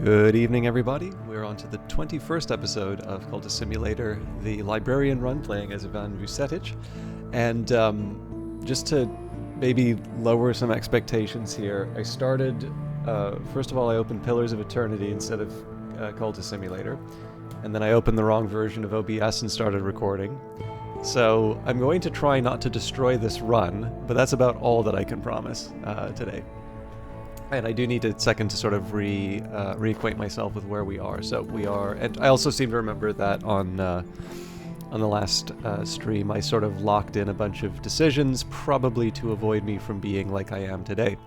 Good evening, everybody. We're on to the 21st episode of Cultist Simulator, the Librarian run, playing as Ivan Vucetic. And just to maybe lower some expectations here, I started, first of all, I opened Pillars of Eternity instead of Cultist Simulator. And then I opened the wrong version of OBS and started recording. So I'm going to try not to destroy this run, but that's about all that I can promise today. And I do need a second to sort of reacquaint myself with where we are. So we are, and I also seem to remember that on the last stream, I sort of locked in a bunch of decisions, probably to avoid me from being like I am today.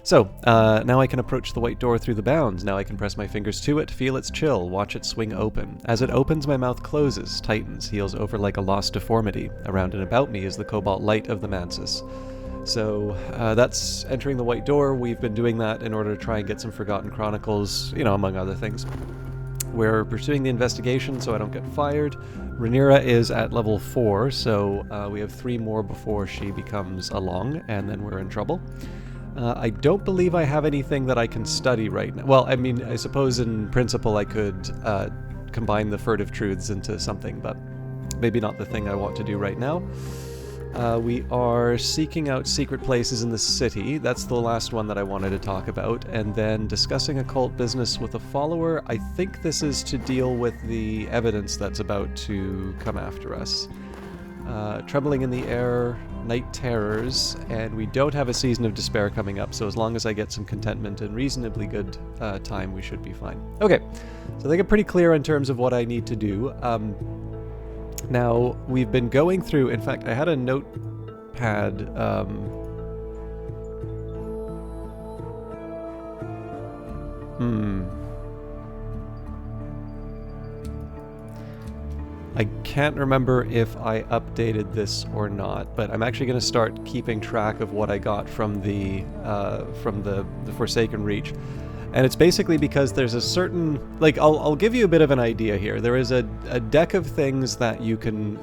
So, now I can approach the white door through the bounds. Now I can press my fingers to it, feel its chill, watch it swing open. As it opens, my mouth closes, tightens, heals over like a lost deformity. Around and about me is the cobalt light of the mantis. So, that's entering the white door. We've been doing that in order to try and get some Forgotten Chronicles, you know, among other things. We're pursuing the investigation so I don't get fired. Rhaenyra is at level 4, so we have 3 more before she becomes a long, and then we're in trouble. I don't believe I have anything that I can study right now. Well, I mean, I suppose in principle I could combine the furtive truths into something, but maybe not the thing I want to do right now. We are seeking out secret places in the city. That's the last one that I wanted to talk about. And then discussing occult business with a follower. I think this is to deal with the evidence that's about to come after us. Trembling in the air, night terrors, and we don't have a season of despair coming up, so as long as I get some contentment and reasonably good time, we should be fine. Okay, so I think I'm pretty clear in terms of what I need to do. Now, we've been going through, in fact, I had a notepad, I can't remember if I updated this or not, but I'm actually going to start keeping track of what I got from the Forsaken Reach. And it's basically because there's a certain, like, I'll give you a bit of an idea here. There is a deck of things that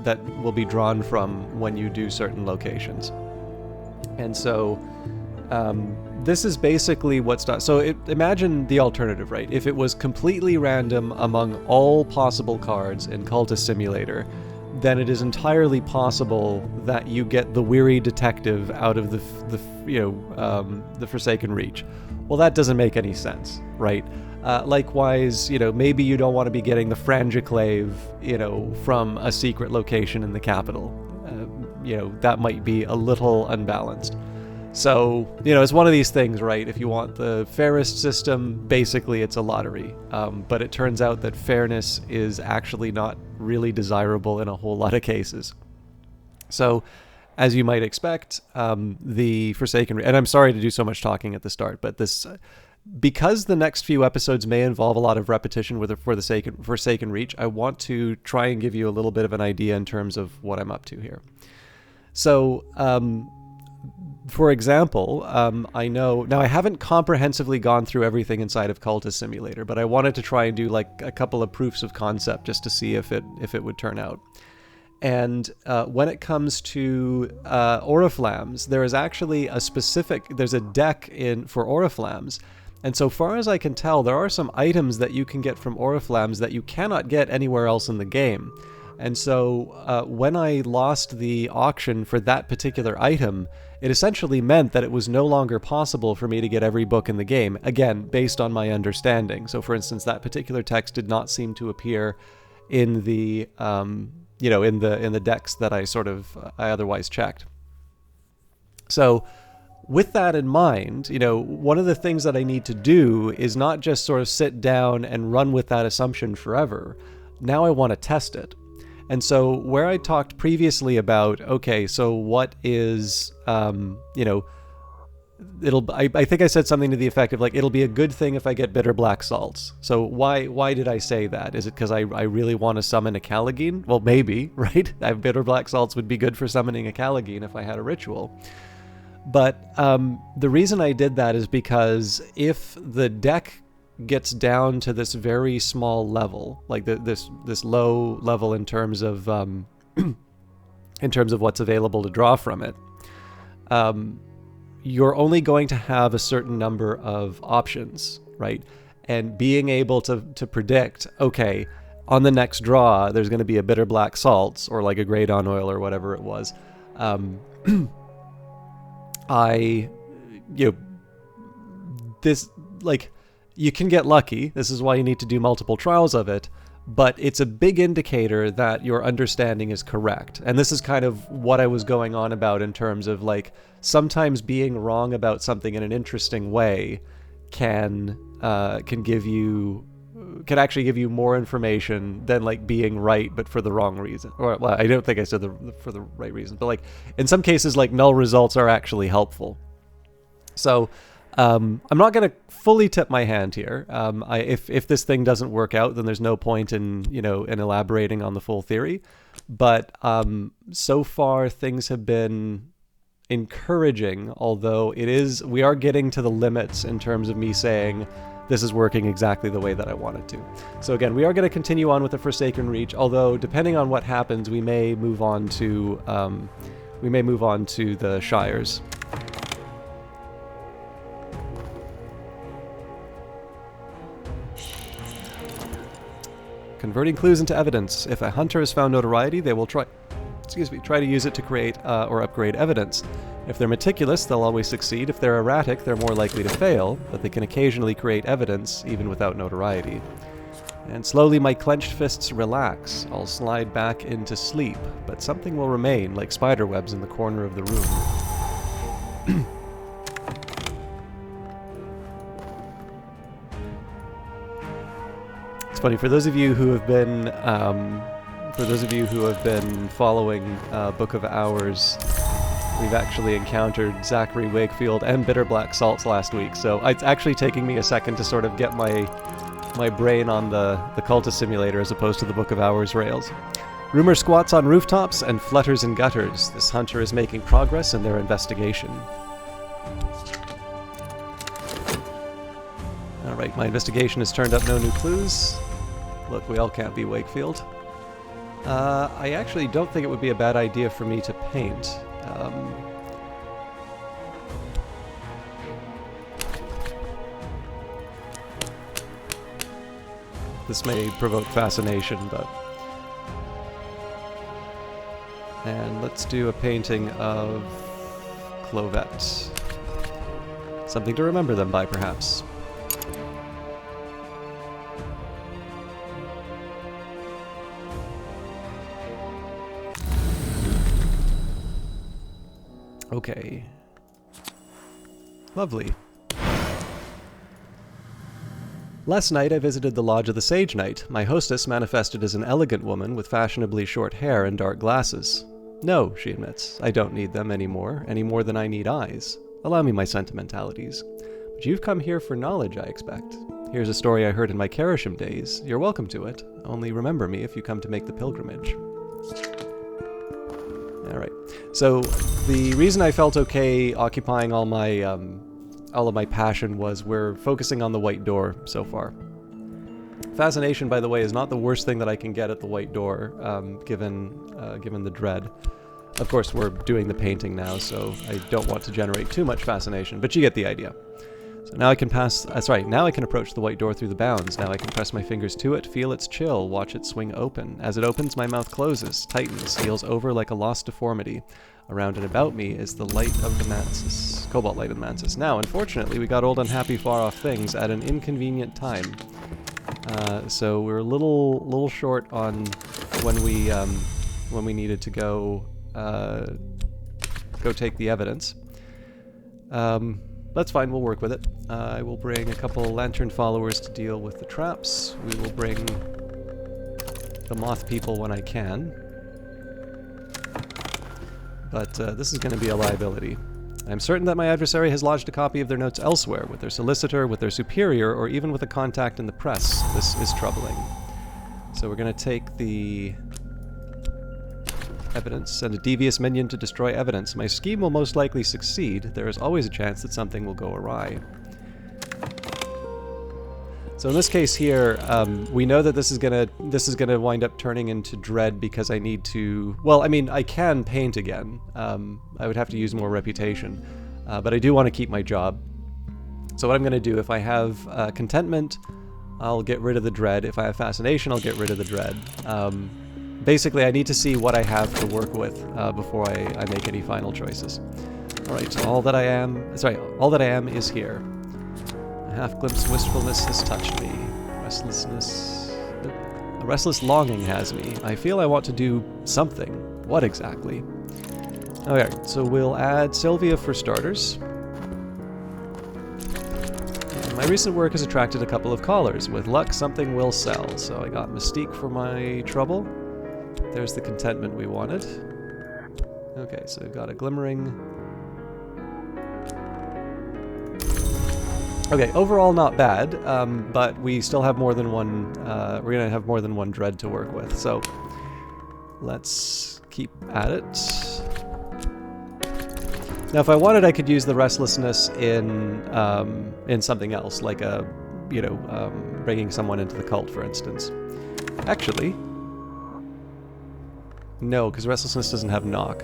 that will be drawn from when you do certain locations. And so, this is basically what's done. So imagine the alternative, right? If it was completely random among all possible cards in Cultist Simulator, then it is entirely possible that you get the weary detective out of the Forsaken Reach. Well, that doesn't make any sense, right? Likewise, maybe you don't want to be getting the Frangiclave, from a secret location in the capital. That might be a little unbalanced. So, it's one of these things, right? If you want the fairest system, basically it's a lottery. But it turns out that fairness is actually not really desirable in a whole lot of cases. So, as you might expect, the Forsaken... And I'm sorry to do so much talking at the start, but because the next few episodes may involve a lot of repetition for the Forsaken Reach, I want to try and give you a little bit of an idea in terms of what I'm up to here. So, for example, I know... Now, I haven't comprehensively gone through everything inside of Cultist Simulator, but I wanted to try and do, like, a couple of proofs of concept just to see if it would turn out. And when it comes to Oriflammes, there is actually there's a deck for Oriflammes. And so far as I can tell, there are some items that you can get from Oriflammes that you cannot get anywhere else in the game. And so when I lost the auction for that particular item, it essentially meant that it was no longer possible for me to get every book in the game, again, based on my understanding. So for instance, that particular text did not seem to appear in the... in the decks that I otherwise checked. So with that in mind, one of the things that I need to do is not just sort of sit down and run with that assumption forever. Now I want to test it. And so where I talked previously about, okay, so what is, I think I said something to the effect of, like, it'll be a good thing if I get bitter black salts. So why did I say that? Is it because I really want to summon a Callagine? Well, maybe, right? Bitter black salts would be good for summoning a Callagine if I had a ritual. But the reason I did that is because if the deck gets down to this very small level, like this low level in terms of what's available to draw from it, you're only going to have a certain number of options, right? and being able to predict, okay, on the next draw, there's going to be a bitter black salts or like a grey dawn oil or whatever it was. This, like, you can get lucky. This is why you need to do multiple trials of it. But it's a big indicator that your understanding is correct. And this is kind of what I was going on about in terms of, like, sometimes being wrong about something in an interesting way can actually give you more information than, like, being right but for the wrong reason. Or, well, I don't think I said for the right reason, but, like, in some cases, like, null results are actually helpful. So I'm not going to fully tip my hand here. If this thing doesn't work out, then there's no point in elaborating on the full theory. But so far things have been encouraging, although we are getting to the limits in terms of me saying this is working exactly the way that I want it to. So again, we are going to continue on with the Forsaken Reach, although depending on what happens, we may move on to the Shires. Converting clues into evidence. If a hunter has found notoriety, they will try to use it to create or upgrade evidence. If they're meticulous, they'll always succeed. If they're erratic, they're more likely to fail, but they can occasionally create evidence, even without notoriety. And slowly my clenched fists relax. I'll slide back into sleep, but something will remain, like spiderwebs in the corner of the room. It's funny, for those of you who have been following Book of Hours, we've actually encountered Zachary Wakefield and Bitter Black Salts last week, so it's actually taking me a second to sort of get my brain on the Cultist Simulator as opposed to the Book of Hours rails. Rumor squats on rooftops and flutters in gutters. This hunter is making progress in their investigation. Alright, my investigation has turned up no new clues. Look, we all can't be Wakefield. I actually don't think it would be a bad idea for me to paint. This may provoke fascination, but... And let's do a painting of Clovette. Something to remember them by, perhaps. Okay. Lovely. Last night I visited the Lodge of the Sage Knight. My hostess manifested as an elegant woman with fashionably short hair and dark glasses. No, she admits, I don't need them any more than I need eyes. Allow me my sentimentalities. But you've come here for knowledge, I expect. Here's a story I heard in my Carisham days. You're welcome to it. Only remember me if you come to make the pilgrimage. Alright, so the reason I felt okay occupying all of my passion was we're focusing on the White Door so far. Fascination, by the way, is not the worst thing that I can get at the White Door, given the dread. Of course, we're doing the painting now, so I don't want to generate too much fascination, but you get the idea. So now I can now I can approach the White Door through the bounds. Now I can press my fingers to it, feel its chill, watch it swing open. As it opens, my mouth closes, tightens, heals over like a lost deformity. Around and about me is the light of the mantis, cobalt light of the mantis. Now, unfortunately, we got old unhappy far-off things at an inconvenient time. So we're a little short on when we needed to go take the evidence. That's fine, we'll work with it. I will bring a couple lantern followers to deal with the traps. We will bring the moth people when I can. But this is going to be a liability. I'm certain that my adversary has lodged a copy of their notes elsewhere, with their solicitor, with their superior, or even with a contact in the press. This is troubling. So we're going to take the evidence, send a devious minion to destroy evidence. My scheme will most likely succeed. There is always a chance that something will go awry. So in this case here, we know that this is gonna wind up turning into dread because I need to. Well, I mean, I can paint again. I would have to use more reputation, but I do want to keep my job. So what I'm going to do, if I have contentment, I'll get rid of the dread. If I have fascination, I'll get rid of the dread. Basically, I need to see what I have to work with before I make any final choices. Alright, so all that I am is here. A half-glimpse wistfulness has touched me. Restlessness... A restless longing has me. I feel I want to do something. What exactly? Okay, so we'll add Sylvia for starters. My recent work has attracted a couple of callers. With luck, something will sell. So I got Mystique for my trouble. There's the contentment we wanted. Okay, so we've got a glimmering. Okay, overall not bad, but we still have more than one, we're going to have more than one dread to work with. So let's keep at it. Now, if I wanted, I could use the restlessness in something else, like bringing someone into the cult, for instance. Actually, no, because restlessness doesn't have knock.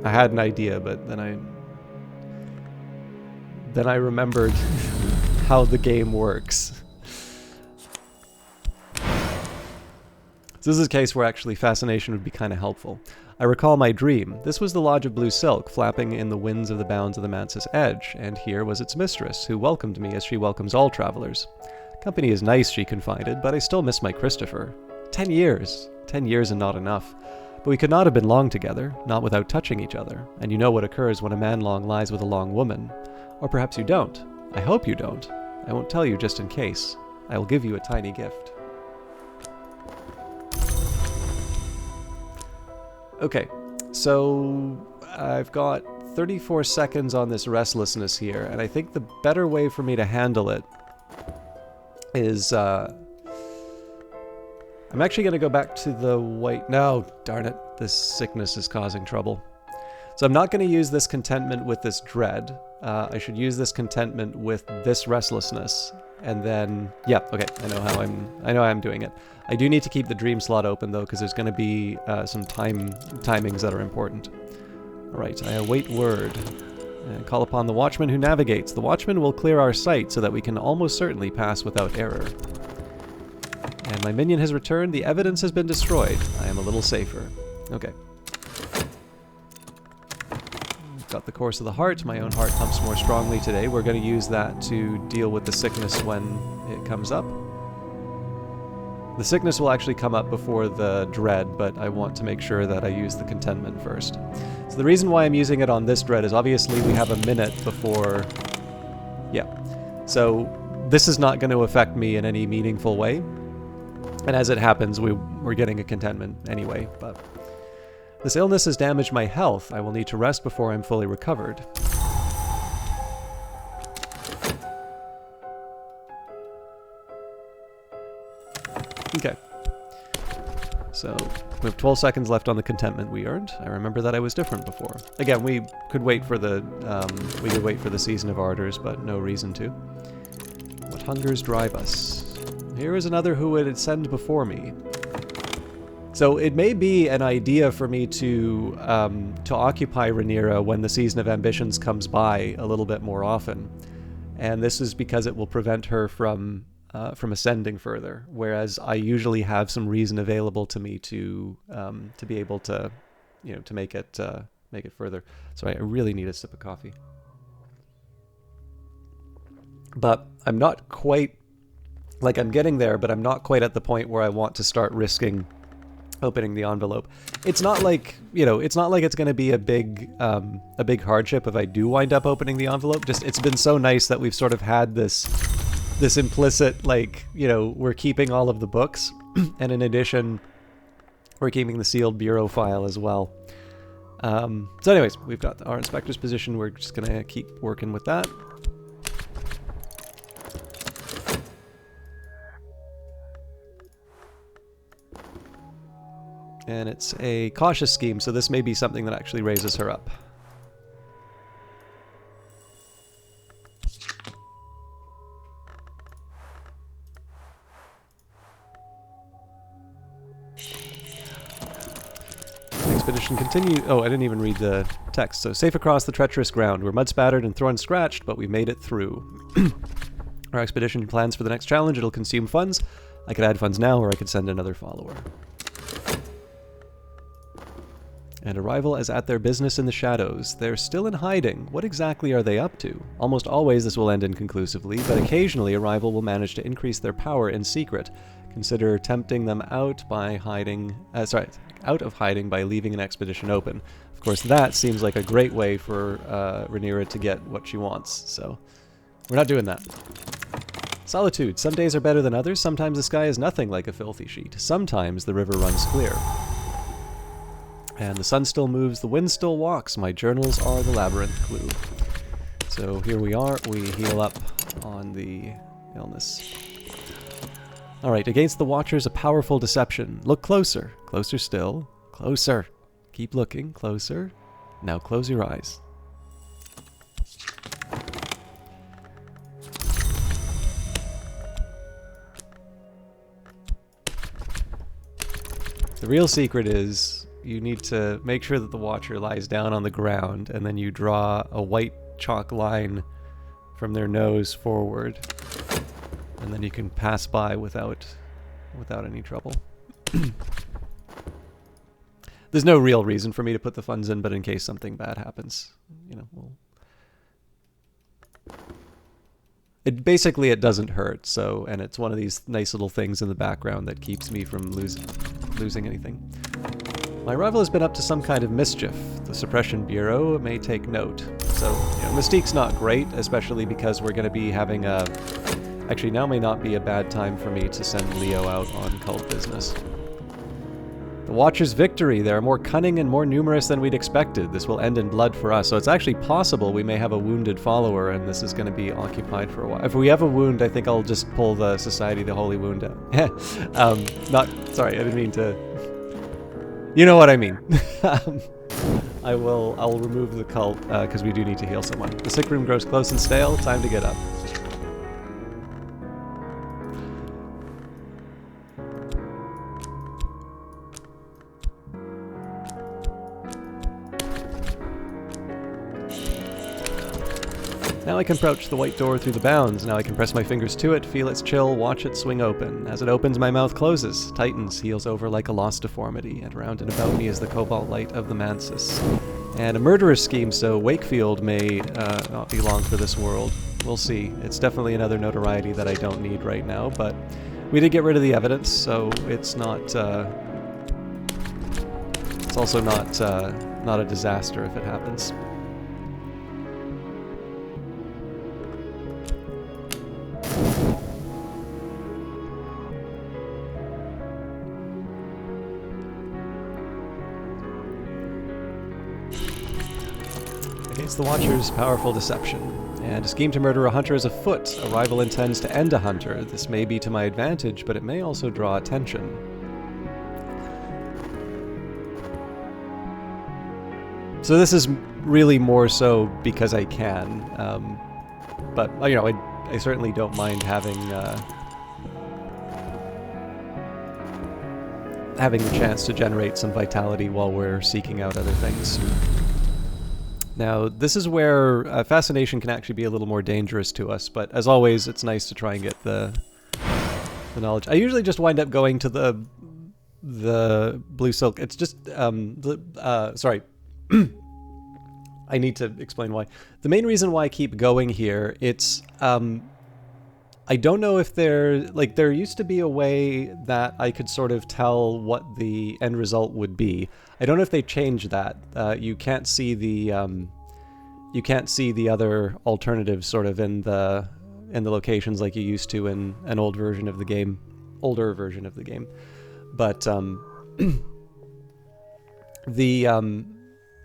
I had an idea, but then I remembered how the game works. So this is a case where actually fascination would be kind of helpful. I recall my dream. This was the Lodge of Blue Silk, flapping in the winds of the bounds of the Mansis Edge, and here was its mistress, who welcomed me as she welcomes all travelers. Company is nice, she confided, but I still miss my Christopher. 10 years. 10 years and not enough. But we could not have been long together, not without touching each other, and you know what occurs when a man long lies with a long woman. Or perhaps you don't. I hope you don't. I won't tell you just in case. I will give you a tiny gift. Okay, so I've got 34 seconds on this restlessness here, and I think the better way for me to handle it is, I'm actually going to go back to the white... No, darn it, this sickness is causing trouble. So I'm not going to use this contentment with this dread. I should use this contentment with this restlessness, and then... Yeah, okay, I know how I'm doing it. I do need to keep the dream slot open, though, because there's going to be some timings that are important. Alright, I await word. And call upon the watchman who navigates. The watchman will clear our sight so that we can almost certainly pass without error. And my minion has returned. The evidence has been destroyed. I am a little safer. Okay. Got the course of the heart. My own heart pumps more strongly today. We're going to use that to deal with the sickness when it comes up. The sickness will actually come up before the dread, but I want to make sure that I use the contentment first. So the reason why I'm using it on this dread is obviously we have a minute before... Yeah. So this is not going to affect me in any meaningful way. And as it happens, we're getting a contentment anyway, but... This illness has damaged my health. I will need to rest before I'm fully recovered. Okay. So, we have 12 seconds left on the contentment we earned. I remember that I was different before. Again, we could wait for the Season of Ardors, but no reason to. What hungers drive us? Here is another who would ascend before me. So it may be an idea for me to occupy Rhaenyra when the Season of Ambitions comes by a little bit more often, and this is because it will prevent her from ascending further. Whereas I usually have some reason available to me to be able to, to make it further. Sorry, I really need a sip of coffee. But I'm not quite, like I'm getting there, but I'm not quite at the point where I want to start risking opening the envelope. It's not like, it's not like it's going to be a big hardship if I do wind up opening the envelope. Just, it's been so nice that we've sort of had this implicit, like, we're keeping all of the books, and in addition, we're keeping the sealed bureau file as well. So anyways, we've got our inspector's position. We're just going to keep working with that. And it's a cautious scheme, so this may be something that actually raises her up. expedition continue. Oh, I didn't even read the text. So, safe across the treacherous ground. We're mud spattered and thorn scratched, but we made it through. Our expedition plans for the next challenge. It'll consume funds. I could add funds now, or I could send another follower. And arrival is at their business in the shadows. They're still in hiding. What exactly are they up to? Almost always this will end inconclusively, but occasionally arrival will manage to increase their power in secret. Consider tempting them out by hiding... out of hiding by leaving an expedition open. Of course, that seems like a great way for Rhaenyra to get what she wants, so we're not doing that. Solitude. Some days are better than others. Sometimes the sky is nothing like a filthy sheet. Sometimes the river runs clear. And the sun still moves, the wind still walks. My journals are the labyrinth clue. So here we are. We heal up on the illness. Alright, against the Watchers, a powerful deception. Look closer. Closer still. Closer. Keep looking. Closer. Now close your eyes. The real secret is you need to make sure that the Watcher lies down on the ground, and then you draw a white chalk line from their nose forward, and then you can pass by without any trouble. There's no real reason for me to put the funds in, but in case something bad happens, you know, Basically it doesn't hurt, so, and it's one of these nice little things in the background that keeps me from losing anything. My rival has been up to some kind of mischief. The Suppression Bureau may take note. So, you know, Mystique's not great, especially because we're going to be having a... Actually, now may not be a bad time for me to send Leo out on cult business. The Watcher's victory. They are more cunning and more numerous than we'd expected. This will end in blood for us. So it's actually possible we may have a wounded follower, and this is going to be occupied for a while. If we have a wound, I think I'll just pull the Society of the Holy Wound out. Sorry, I didn't mean to... You know what I mean. I'll remove the cult, because we do need to heal someone. The sick room grows close and stale. Time to get up. Now I can approach the white door through the bounds. Now I can press my fingers to it, feel its chill, watch it swing open. As it opens, my mouth closes, tightens, heals over like a lost deformity, and around and about me is the cobalt light of the Mansis. And a murderous scheme, so Wakefield may not be long for this world. We'll see. It's definitely another notoriety that I don't need right now, but we did get rid of the evidence, so it's not... it's also not a disaster if it happens. Against the Watcher's powerful deception. And a scheme to murder a hunter is afoot. A rival intends to end a hunter. This may be to my advantage, but it may also draw attention. So this is really more so because I can. But, you know, I certainly don't mind having the chance to generate some vitality while we're seeking out other things. Now, this is where fascination can actually be a little more dangerous to us, but as always, it's nice to try and get the knowledge. I usually just wind up going to the blue silk. It's just, sorry. I need to explain why. The main reason why I keep going here, it's, I don't know if there used to be a way that I could sort of tell what the end result would be. I don't know if they changed that. You can't see the other alternatives sort of in the locations like you used to in an older version of the game. But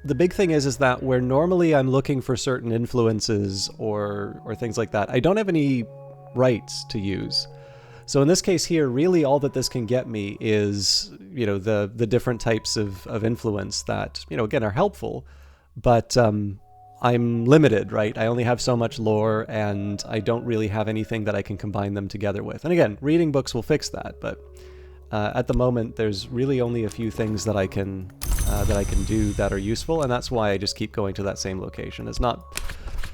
the big thing is that where normally I'm looking for certain influences or things like that, I don't have any rights to use. So in this case here, really all that this can get me is, you know, the different types of influence that, you know, again, are helpful, but I'm limited, right? I only have so much lore, and I don't really have anything that I can combine them together with. And again, reading books will fix that, but at the moment, there's really only a few things that I can that I can do that are useful, and that's why I just keep going to that same location. It's not...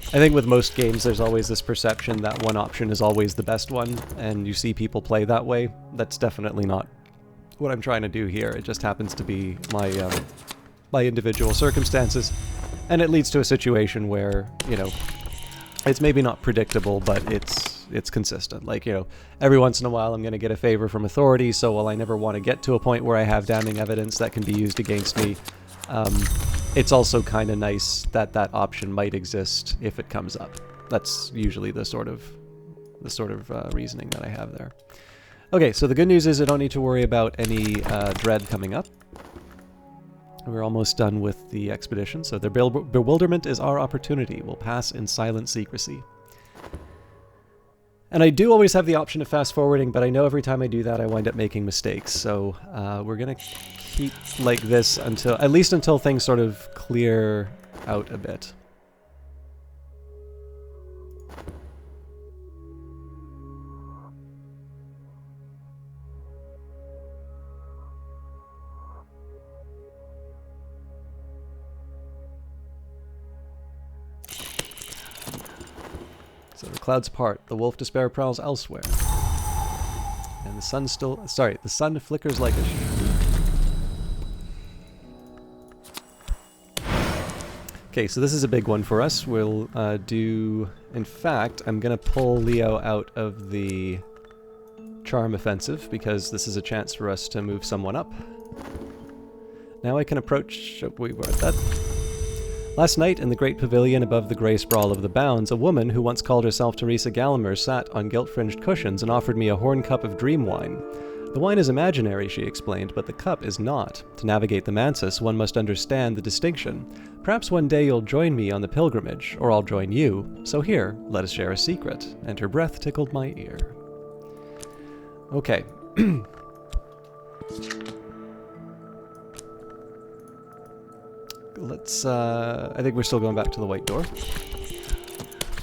I think with most games there's always this perception that one option is always the best one, and you see people play that way. That's definitely not what I'm trying to do here. It just happens to be my individual circumstances, and it leads to a situation where, you know, it's maybe not predictable, but it's consistent. Like, you know, every once in a while I'm going to get a favor from authority, so while I never want to get to a point where I have damning evidence that can be used against me, it's also kind of nice that that option might exist if it comes up. That's usually the sort of reasoning that I have there. Okay, so the good news is I don't need to worry about any dread coming up. We're almost done with the expedition, so their bewilderment is our opportunity. We'll pass in silent secrecy. And I do always have the option of fast forwarding, but I know every time I do that I wind up making mistakes. So we're gonna keep like this until, at least until things sort of clear out a bit. So the clouds part, the wolf despair prowls elsewhere. And the sun still... Sorry, the sun flickers like a sheep. Okay, so this is a big one for us. We'll do... In fact, I'm going to pull Leo out of the charm offensive, because this is a chance for us to move someone up. Now I can approach... Oh, we were at that... Last night, in the great pavilion above the grey sprawl of the Bounds, a woman who once called herself Teresa Gallagher sat on gilt-fringed cushions and offered me a horn cup of dream wine. The wine is imaginary, she explained, but the cup is not. To navigate the Mansus, one must understand the distinction. Perhaps one day you'll join me on the pilgrimage, or I'll join you. So here, let us share a secret. And her breath tickled my ear. Okay. Let's, I think we're still going back to the white door.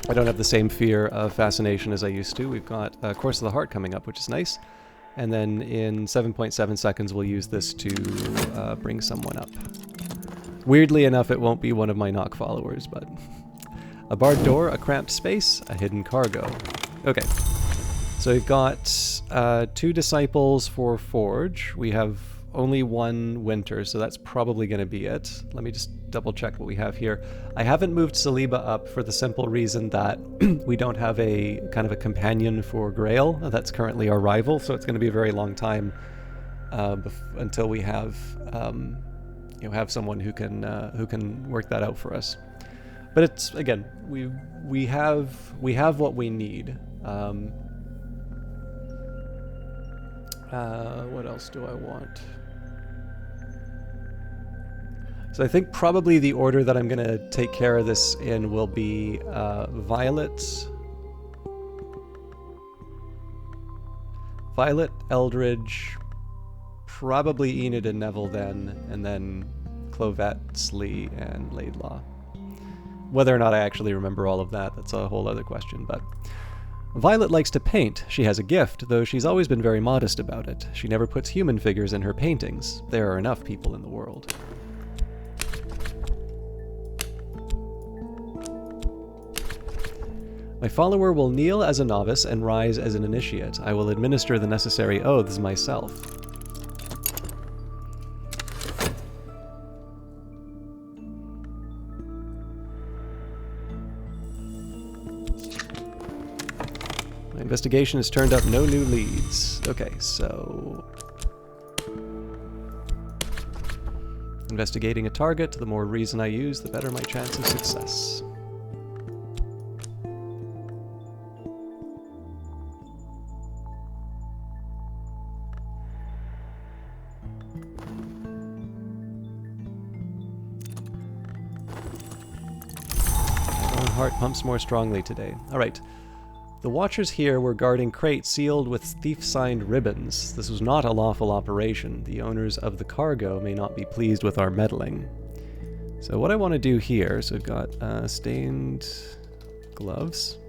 I don't have the same fear of fascination as I used to. We've got Course of the Heart coming up, which is nice. And then in 7.7 seconds we'll use this to bring someone up. Weirdly enough, it won't be one of my knock followers, but... A barred door, a cramped space, a hidden cargo. Okay. So we've got 2 disciples for Forge. We have only 1 winter, so that's probably going to be it. Let me just double check what we have here. I haven't moved Saliba up for the simple reason that we don't have a kind of a companion for Grail. That's currently our rival, so it's going to be a very long time until we have you know, have someone who can work that out for us. But it's, again, we have what we need. What else do I want? So I think probably the order that I'm going to take care of this in will be Violet, Eldridge, probably Enid and Neville then, and then Clovette, Slee, and Laidlaw. Whether or not I actually remember all of that, that's a whole other question, but... Violet likes to paint. She has a gift, though she's always been very modest about it. She never puts human figures in her paintings. There are enough people in the world. My follower will kneel as a novice and rise as an initiate. I will administer the necessary oaths myself. My investigation has turned up no new leads. Okay, so... Investigating a target, the more reason I use, the better my chance of success. Heart pumps more strongly today. Alright. The watchers here were guarding crates sealed with thief-signed ribbons. This was not a lawful operation. The owners of the cargo may not be pleased with our meddling. So what I want to do here, so we've got stained gloves.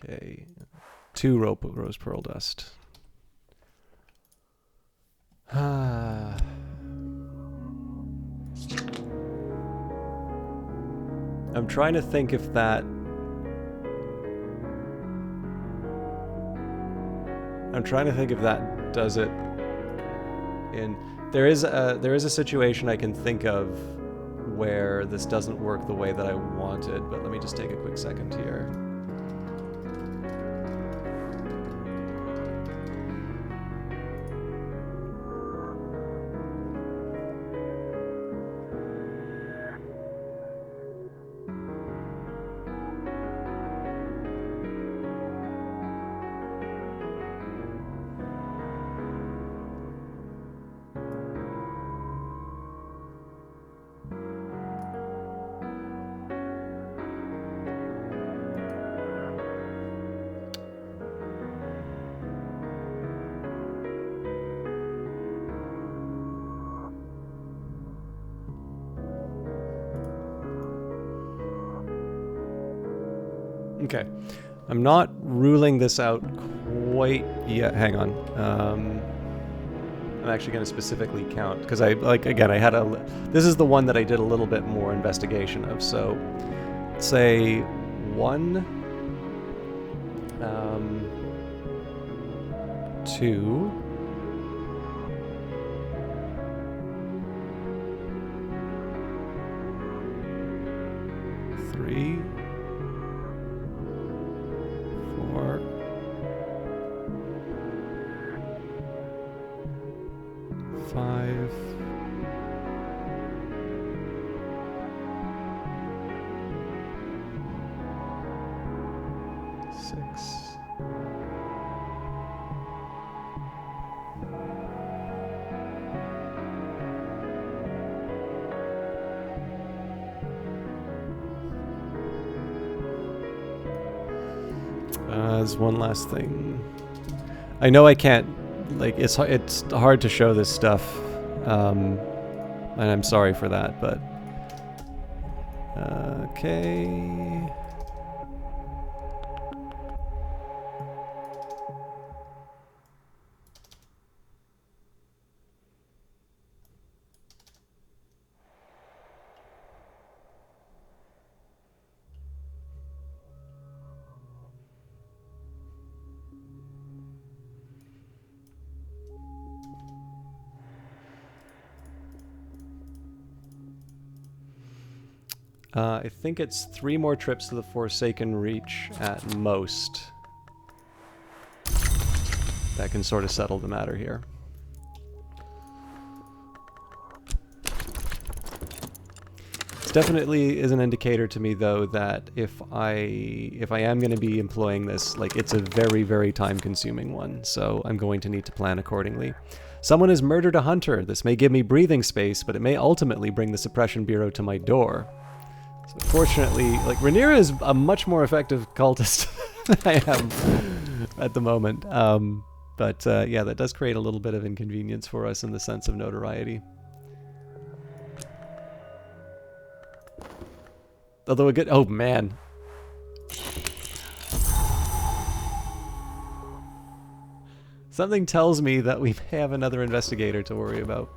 Okay. 2 rose pearl dust. I'm trying to think if that... I'm trying to think if that does it. There is a situation I can think of where this doesn't work the way that I wanted, but let me just take a quick second here. Okay, I'm not ruling this out quite yet. Hang on. I'm actually going to specifically count because I had this is the one that I did a little bit more investigation of. So, say 1, 2, 3, 4, 5, 6. There's one last thing. I know I can't, like, it's hard to show this stuff, and I'm sorry for that, but okay. I think it's 3 more trips to the Forsaken Reach at most. That can sort of settle the matter here. This definitely is an indicator to me, though, that if I am going to be employing this, like, it's a very, very time-consuming one, so I'm going to need to plan accordingly. Someone has murdered a hunter. This may give me breathing space, but it may ultimately bring the Suppression Bureau to my door. So fortunately, like, Rhaenyra is a much more effective cultist than I am at the moment. But yeah, that does create a little bit of inconvenience for us in the sense of notoriety. Although a good... Oh, man. Something tells me that we may have another investigator to worry about.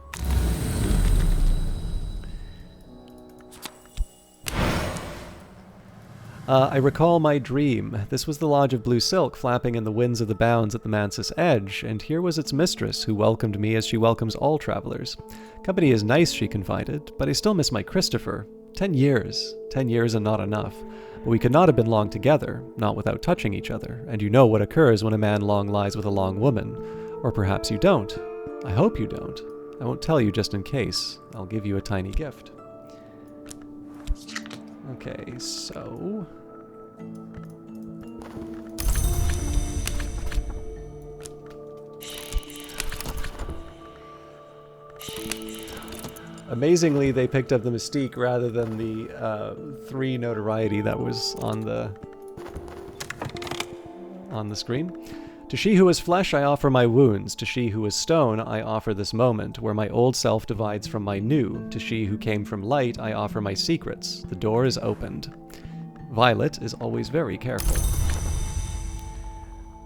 I recall my dream. This was the Lodge of Blue Silk, flapping in the winds of the bounds at the Mansus Edge, and here was its mistress, who welcomed me as she welcomes all travelers. Company is nice, she confided, but I still miss my Christopher. 10 years. 10 years and not enough. But we could not have been long together, not without touching each other, and you know what occurs when a man long lies with a long woman. Or perhaps you don't. I hope you don't. I won't tell you just in case. I'll give you a tiny gift. Okay, so... Amazingly, they picked up the Mystique rather than the 3 notoriety that was on the screen. To she who is flesh, I offer my wounds. To she who is stone, I offer this moment, where my old self divides from my new. To she who came from light, I offer my secrets. The door is opened. Violet is always very careful.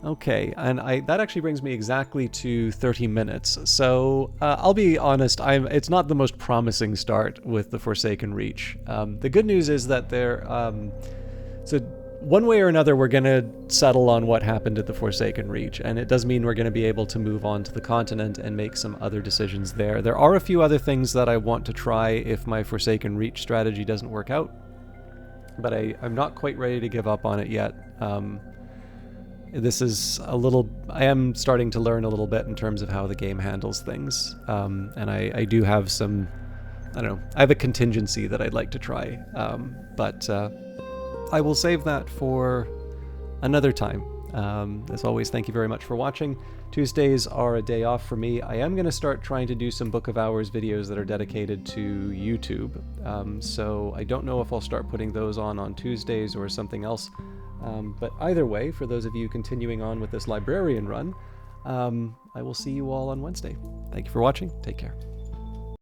Okay, and that actually brings me exactly to 30 minutes. So I'll be honest, it's not the most promising start with the Forsaken Reach. The good news is that so one way or another, we're going to settle on what happened at the Forsaken Reach, and it does mean we're going to be able to move on to the continent and make some other decisions there. There are a few other things that I want to try if my Forsaken Reach strategy doesn't work out, but I'm not quite ready to give up on it yet. This is I am starting to learn a little bit in terms of how the game handles things, and I do have some, I don't know, I have a contingency that I'd like to try, but I will save that for another time. As always, thank you very much for watching. Tuesdays are a day off for me. I am going to start trying to do some Book of Hours videos that are dedicated to YouTube, so I don't know if I'll start putting those on Tuesdays or something else. But either way, for those of you continuing on with this Librarian run, I will see you all on Wednesday. Thank you for watching. Take care.